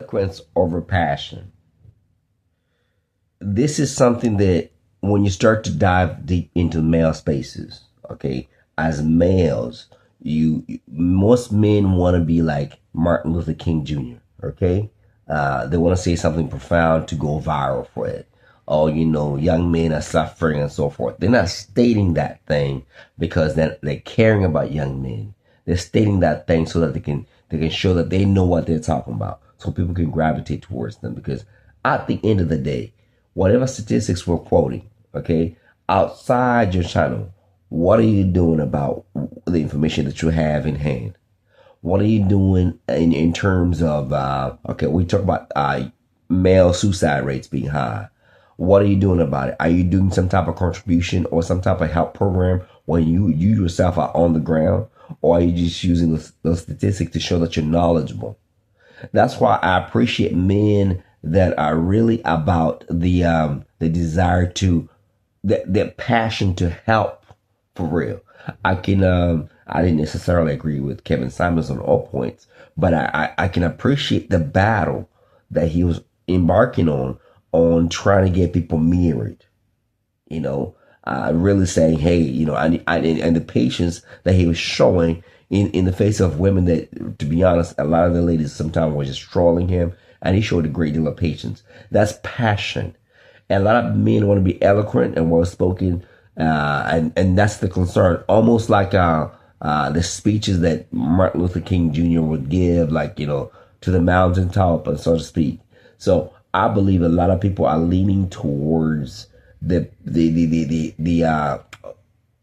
eloquence over passion. This is something that when you start to dive deep into male spaces, okay, as males, most men want to be like Martin Luther King Jr., okay? They want to say something profound to go viral for it. Oh, young men are suffering and so forth. They're not stating that thing because they're caring about young men. They're stating that thing so that they can show that they know what they're talking about, so people can gravitate towards them. Because at the end of the day, whatever statistics we're quoting, okay, outside your channel, what are you doing about the information that you have in hand? What are you doing in terms of, okay, we talk about male suicide rates being high. What are you doing about it? Are you doing some type of contribution or some type of help program when you yourself are on the ground? Or are you just using those statistics to show that you're knowledgeable? That's why I appreciate men that are really about the desire to, their passion to help for real. I didn't necessarily agree with Kevin Simons on all points, but I can appreciate the battle that he was embarking on trying to get people married. Really saying, hey, and the patience that he was showing in the face of women that, to be honest, a lot of the ladies sometimes were just trolling him, and he showed a great deal of patience. That's passion. And a lot of men want to be eloquent and well spoken, and that's the concern. Almost like the speeches that Martin Luther King Jr. would give, like, to the mountaintop, so to speak. So I believe a lot of people are leaning towards the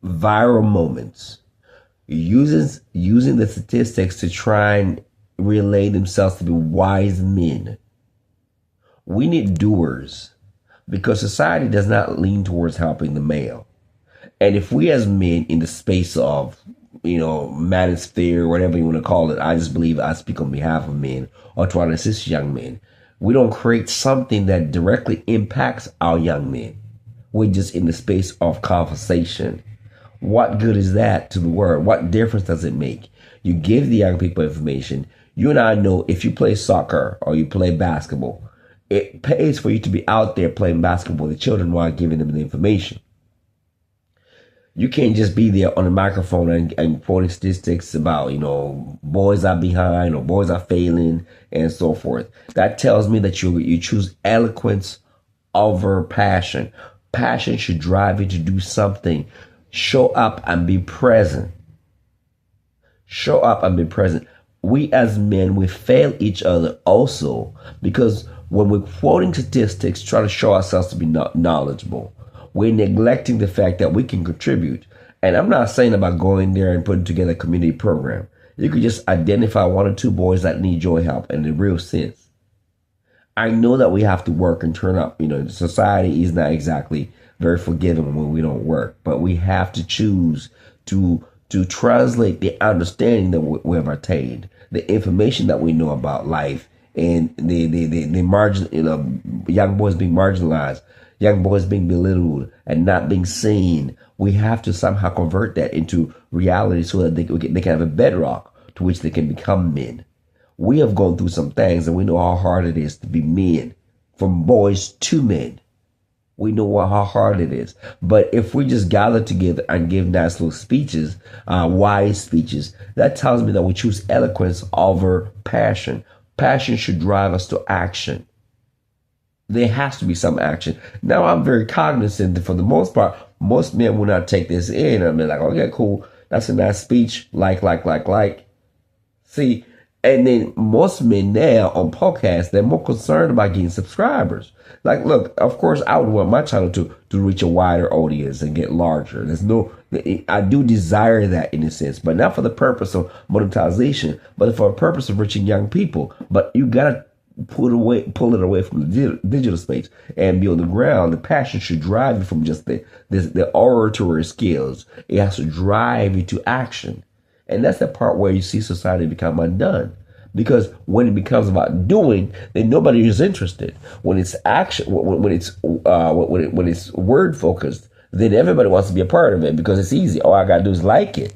viral moments, using the statistics to try and relay themselves to be wise men. We need doers because society does not lean towards helping the male. And if we as men in the space of, manosphere, whatever you want to call it, I just believe I speak on behalf of men or try to assist young men. We don't create something that directly impacts our young men. We're just in the space of conversation. What good is that to the world? What difference does it make? You give the young people information. You and I know if you play soccer or you play basketball, it pays for you to be out there playing basketball with the children while giving them the information. You can't just be there on the microphone and quoting statistics about, boys are behind or boys are failing and so forth. That tells me that you choose eloquence over passion. Passion should drive you to do something. Show up and be present. Show up and be present. We as men, we fail each other also because when we're quoting statistics, try to show ourselves to be knowledgeable, we're neglecting the fact that we can contribute. And I'm not saying about going there and putting together a community program. You could just identify one or two boys that need your help in the real sense. I know that we have to work and turn up. Society is not exactly very forgiving when we don't work, but we have to choose to translate the understanding that we have attained, the information that we know about life, and the margin, young boys being marginalized, young boys being belittled and not being seen. We have to somehow convert that into reality so that they can have a bedrock to which they can become men. We have gone through some things and we know how hard it is to be men, from boys to men. We know how hard it is. But if we just gather together and give nice little speeches, wise speeches, that tells me that we choose eloquence over passion. Passion should drive us to action. There has to be some action. Now, I'm very cognizant that for the most part, most men will not take this in. I mean, like, okay, cool. That's a nice speech. Like. See, and then most men now on podcasts, they're more concerned about getting subscribers. Like, look, of course, I would want my channel to reach a wider audience and get larger. I do desire that in a sense, but not for the purpose of monetization, but for the purpose of reaching young people. But you gotta pull it away from the digital space and be on the ground. The passion should drive you from just the oratory skills. It has to drive you to action. And that's the part where you see society become undone. Because when it becomes about doing, then nobody is interested. When it's action, when it's word focused, then everybody wants to be a part of it because it's easy. All I gotta do is like it.